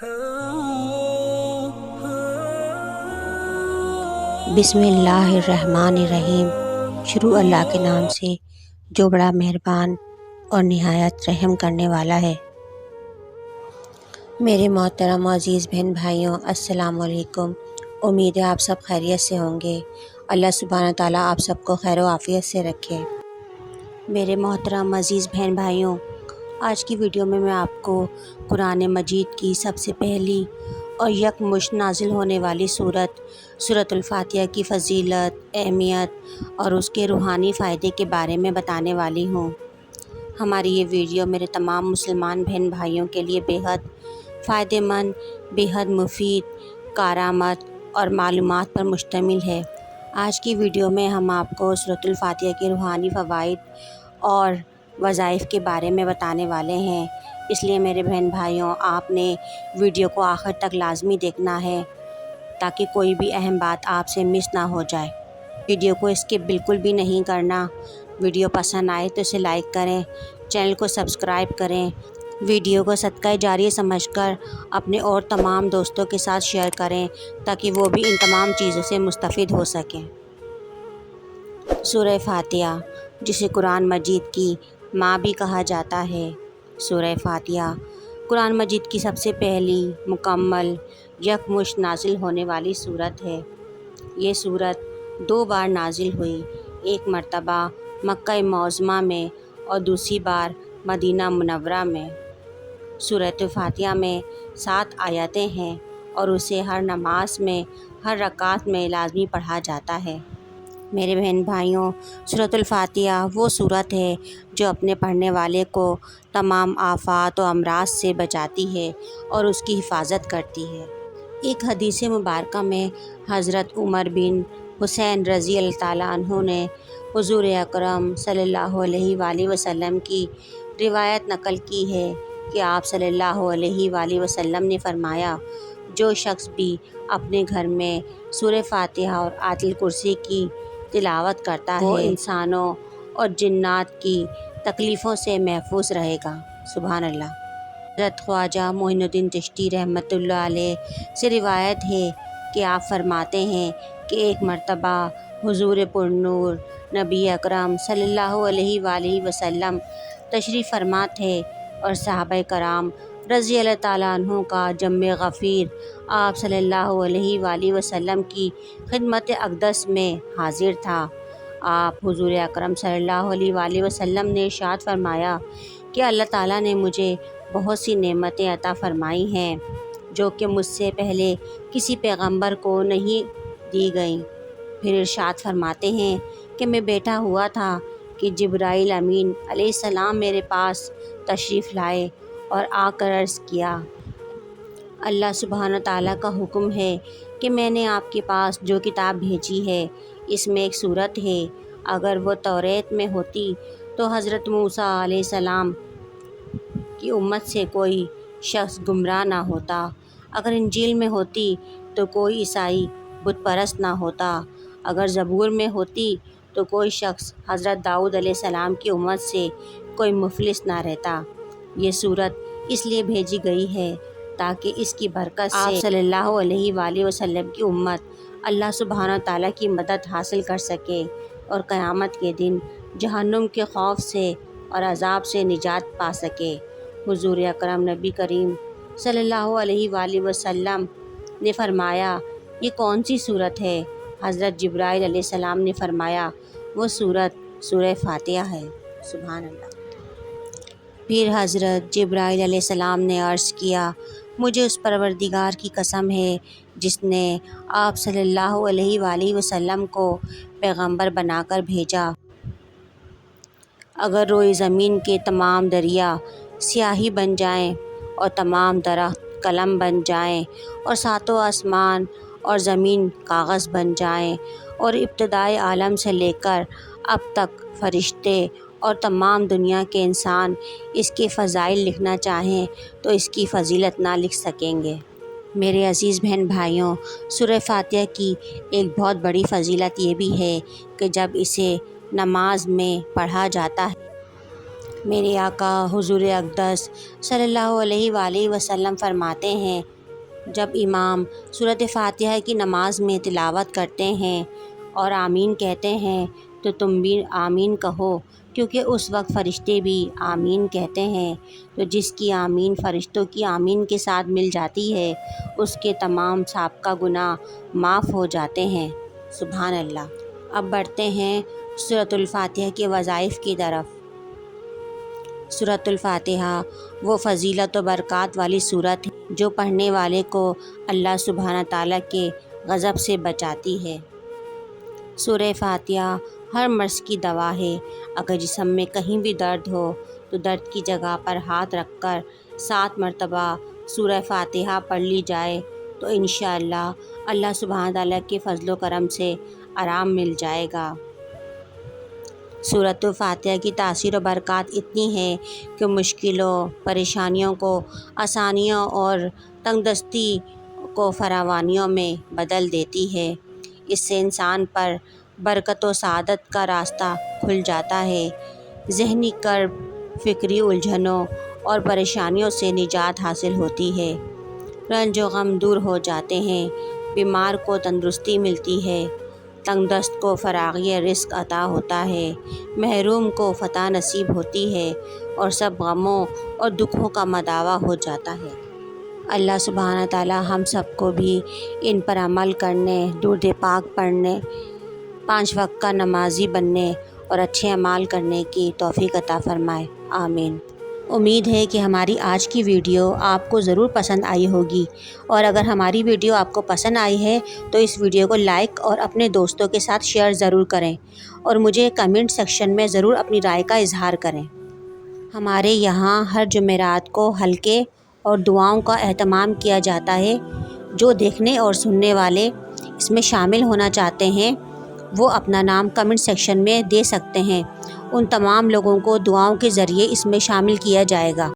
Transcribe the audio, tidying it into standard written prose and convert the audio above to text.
بسم اللہ الرحمن الرحیم۔ شروع اللہ کے نام سے جو بڑا مہربان اور نہایت رحم کرنے والا ہے۔ میرے محترم و عزیز بہن بھائیوں، السلام علیکم۔ امید ہے آپ سب خیریت سے ہوں گے۔ اللہ سبحانہ تعالیٰ آپ سب کو خیر و عافیت سے رکھے۔ میرے محترم عزیز بہن بھائیوں، آج کی ویڈیو میں آپ کو قرآن مجید کی سب سے پہلی اور یکمشت نازل ہونے والی سورۃ الفاتحہ کی فضیلت، اہمیت اور اس کے روحانی فائدے کے بارے میں بتانے والی ہوں۔ ہماری یہ ویڈیو میرے تمام مسلمان بہن بھائیوں کے لیے بیحد فائدہ مند، بیحد مفید، کارآمد اور معلومات پر مشتمل ہے۔ آج کی ویڈیو میں ہم آپ کو سورۃ الفاتحہ کے روحانی فوائد اور وظائف کے بارے میں بتانے والے ہیں، اس لیے میرے بہن بھائیوں، آپ نے ویڈیو کو آخر تک لازمی دیکھنا ہے تاکہ کوئی بھی اہم بات آپ سے مس نہ ہو جائے۔ ویڈیو کو اسکپ بالکل بھی نہیں کرنا۔ ویڈیو پسند آئے تو اسے لائک کریں، چینل کو سبسکرائب کریں، ویڈیو کو صدقہ جاریہ سمجھ کر اپنے اور تمام دوستوں کے ساتھ شیئر کریں تاکہ وہ بھی ان تمام چیزوں سے مستفید ہو سکیں۔ سورہ فاتحہ، جسے قرآن مجید کی ماں بھی کہا جاتا ہے۔ سورہ فاتحہ قرآن مجید کی سب سے پہلی، مکمل، یکمشت نازل ہونے والی سورت ہے۔ یہ سورت 2 بار نازل ہوئی، ایک مرتبہ مکہ معظمہ میں اور دوسری بار مدینہ منورہ میں۔ سورۃ فاتحہ میں 7 آیتیں ہیں اور اسے ہر نماز میں، ہر رکعت میں لازمی پڑھا جاتا ہے۔ میرے بہن بھائیوں، سورۃ الفاتحہ وہ سورت ہے جو اپنے پڑھنے والے کو تمام آفات و امراض سے بچاتی ہے اور اس کی حفاظت کرتی ہے۔ ایک حدیث مبارکہ میں حضرت عمر بن حسین رضی اللہ تعالیٰ عنہ نے حضور اکرم صلی اللہ علیہ وآلہ وسلم کی روایت نقل کی ہے کہ آپ صلی اللہ علیہ وآلہ وسلم نے فرمایا، جو شخص بھی اپنے گھر میں سورہ فاتحہ اور آیت الکرسی کی تلاوت کرتا ہے وہ انسانوں اور جنات کی تکلیفوں سے محفوظ رہے گا۔ سبحان اللہ۔ حضرت خواجہ معین الدین چشتی رحمۃ اللہ علیہ سے روایت ہے کہ آپ فرماتے ہیں کہ ایک مرتبہ حضور پرنور نبی اکرم صلی اللہ علیہ وآلہ وسلم تشریف فرما تھے اور صحابہ کرام رضی اللہ تعالیٰ عنہ کا جم غفیر آپ صلی اللہ علیہ وآلہ وسلم کی خدمت اقدس میں حاضر تھا۔ آپ حضور اکرم صلی اللہ علیہ وآلہ وسلم نے ارشاد فرمایا کہ اللہ تعالیٰ نے مجھے بہت سی نعمتیں عطا فرمائی ہیں جو کہ مجھ سے پہلے کسی پیغمبر کو نہیں دی گئیں۔ پھر ارشاد فرماتے ہیں کہ میں بیٹھا ہوا تھا کہ جبرائیل امین علیہ السلام میرے پاس تشریف لائے اور آ کر عرض کیا، اللہ سبحانہ تعالیٰ کا حکم ہے کہ میں نے آپ کے پاس جو کتاب بھیجی ہے اس میں ایک سورت ہے، اگر وہ توریت میں ہوتی تو حضرت موسیٰ علیہ السلام کی امت سے کوئی شخص گمراہ نہ ہوتا، اگر انجیل میں ہوتی تو کوئی عیسائی بت پرست نہ ہوتا، اگر زبور میں ہوتی تو کوئی شخص حضرت داؤد علیہ السلام کی امت سے کوئی مفلس نہ رہتا۔ یہ سورت اس لیے بھیجی گئی ہے تاکہ اس کی برکت سے آپ صلی اللہ علیہ وآلہ وسلم کی امت اللہ سبحانہ تعالیٰ کی مدد حاصل کر سکے اور قیامت کے دن جہنم کے خوف سے اور عذاب سے نجات پا سکے۔ حضور اکرم نبی کریم صلی اللہ علیہ وآلہ وسلم نے فرمایا، یہ کون سی سورت ہے؟ حضرت جبرائیل علیہ السلام نے فرمایا، وہ سورت سورہ فاتحہ ہے۔ سبحان اللہ۔ پھر حضرت جبرائیل علیہ السلام نے عرض کیا، مجھے اس پروردگار کی قسم ہے جس نے آپ صلی اللہ علیہ وآلہ وسلم کو پیغمبر بنا کر بھیجا، اگر روئے زمین کے تمام دریا سیاہی بن جائیں اور تمام درخت قلم بن جائیں اور 7 آسمان اور زمین کاغذ بن جائیں اور ابتدائے عالم سے لے کر اب تک فرشتے اور تمام دنیا کے انسان اس کے فضائل لکھنا چاہیں تو اس کی فضیلت نہ لکھ سکیں گے۔ میرے عزیز بہن بھائیوں، سورہ فاتحہ کی ایک بہت بڑی فضیلت یہ بھی ہے کہ جب اسے نماز میں پڑھا جاتا ہے میرے آقا حضور اقدس صلی اللہ علیہ وآلہ وسلم فرماتے ہیں، جب امام سورۃ فاتحہ کی نماز میں تلاوت کرتے ہیں اور آمین کہتے ہیں تو تم بھی آمین کہو، کیونکہ اس وقت فرشتے بھی آمین کہتے ہیں، تو جس کی آمین فرشتوں کی آمین کے ساتھ مل جاتی ہے اس کے تمام سابقہ گناہ معاف ہو جاتے ہیں۔ سبحان اللہ۔ اب بڑھتے ہیں سورۃ الفاتحہ کے وظائف کی طرف۔ سورۃ الفاتحہ وہ فضیلت و برکات والی سورت ہے جو پڑھنے والے کو اللہ سبحانہ تعالیٰ کے غضب سے بچاتی ہے۔ سورہ فاتحہ ہر مرض کی دوا ہے۔ اگر جسم میں کہیں بھی درد ہو تو درد کی جگہ پر ہاتھ رکھ کر 7 مرتبہ سورہ فاتحہ پڑھ لی جائے تو انشاءاللہ اللہ سبحانہ تعالیٰ کے فضل و کرم سے آرام مل جائے گا۔ سورۃ الفاتحہ کی تاثیر و برکات اتنی ہے کہ مشکلوں، پریشانیوں کو آسانیوں اور تنگ دستی کو فراوانیوں میں بدل دیتی ہے۔ اس سے انسان پر برکت و سعادت کا راستہ کھل جاتا ہے، ذہنی کرب، فکری الجھنوں اور پریشانیوں سے نجات حاصل ہوتی ہے، رنج و غم دور ہو جاتے ہیں، بیمار کو تندرستی ملتی ہے، تنگ دست کو فراغی رزق عطا ہوتا ہے، محروم کو فتح نصیب ہوتی ہے اور سب غموں اور دکھوں کا مداوع ہو جاتا ہے۔ اللہ سبحانہ تعالیٰ ہم سب کو بھی ان پر عمل کرنے، درود پاک پڑھنے، 5 وقت کا نمازی بننے اور اچھے اعمال کرنے کی توفیق عطا فرمائے، آمین۔ امید ہے کہ ہماری آج کی ویڈیو آپ کو ضرور پسند آئی ہوگی، اور اگر ہماری ویڈیو آپ کو پسند آئی ہے تو اس ویڈیو کو لائک اور اپنے دوستوں کے ساتھ شیئر ضرور کریں، اور مجھے کمنٹ سیکشن میں ضرور اپنی رائے کا اظہار کریں۔ ہمارے یہاں ہر جمعرات کو حلقے اور دعاؤں کا اہتمام کیا جاتا ہے۔ جو دیکھنے اور سننے والے اس میں شامل ہونا چاہتے ہیں وہ اپنا نام کمنٹ سیکشن میں دے سکتے ہیں، ان تمام لوگوں کو دعاؤں کے ذریعے اس میں شامل کیا جائے گا۔